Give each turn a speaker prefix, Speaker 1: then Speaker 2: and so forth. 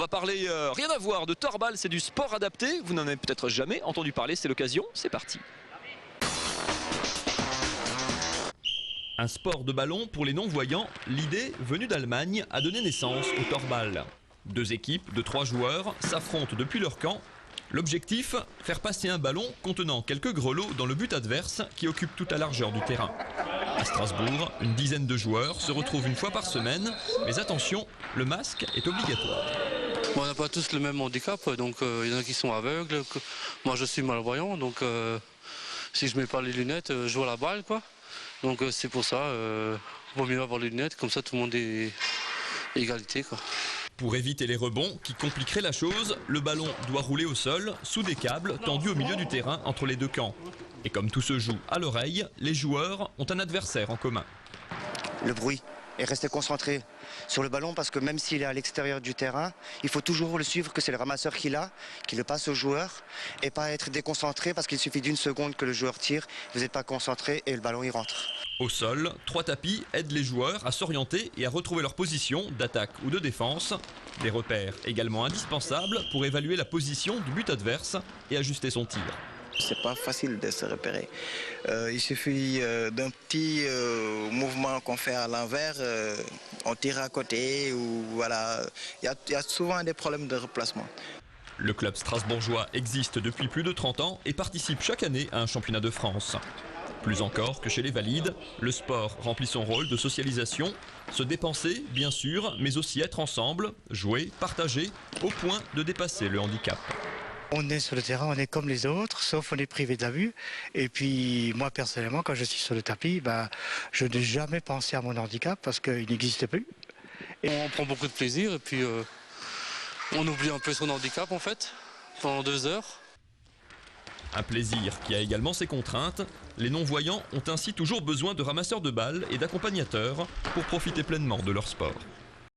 Speaker 1: va parler, rien à voir, de torbal, c'est du sport adapté. Vous n'en avez peut-être jamais entendu parler, c'est l'occasion, c'est parti. Un sport de ballon pour les non-voyants, l'idée, venue d'Allemagne, a donné naissance au torbal. 2 équipes de 3 joueurs s'affrontent depuis leur camp. L'objectif, faire passer un ballon contenant quelques grelots dans le but adverse qui occupe toute la largeur du terrain. À Strasbourg, une dizaine de joueurs se retrouvent une fois par semaine, mais attention, le masque est obligatoire.
Speaker 2: On n'a pas tous le même handicap, donc il y en a qui sont aveugles. Moi je suis malvoyant, donc si je mets pas les lunettes, je vois la balle, quoi. Donc c'est pour ça, il vaut mieux avoir les lunettes, comme ça tout le monde est égalité, quoi.
Speaker 1: Pour éviter les rebonds qui compliqueraient la chose, le ballon doit rouler au sol, sous des câbles tendus au milieu du terrain entre les 2 camps. Et comme tout se joue à l'oreille, les joueurs ont un adversaire en commun.
Speaker 3: Le bruit, et rester concentré sur le ballon parce que même s'il est à l'extérieur du terrain, il faut toujours le suivre, que c'est le ramasseur qui l'a, qui le passe au joueur, et pas être déconcentré parce qu'il suffit d'1 seconde que le joueur tire, vous n'êtes pas concentré et le ballon il rentre.
Speaker 1: Au sol, 3 tapis aident les joueurs à s'orienter et à retrouver leur position d'attaque ou de défense. Des repères également indispensables pour évaluer la position du but adverse et ajuster son tir.
Speaker 4: C'est pas facile de se repérer. Il suffit d'un petit mouvement qu'on fait à l'envers, on tire à côté, ou voilà. Il y a souvent des problèmes de replacement.
Speaker 1: Le club strasbourgeois existe depuis plus de 30 ans et participe chaque année à un championnat de France. Plus encore que chez les valides, le sport remplit son rôle de socialisation, se dépenser, bien sûr, mais aussi être ensemble, jouer, partager, au point de dépasser le handicap.
Speaker 5: On est sur le terrain, on est comme les autres, sauf on est privé de la vue. Et puis moi personnellement, quand je suis sur le tapis, je n'ai jamais pensé à mon handicap parce qu'il n'existait plus.
Speaker 2: Et on prend beaucoup de plaisir et puis on oublie un peu son handicap en fait, pendant 2 heures.
Speaker 1: Un plaisir qui a également ses contraintes. Les non-voyants ont ainsi toujours besoin de ramasseurs de balles et d'accompagnateurs pour profiter pleinement de leur sport.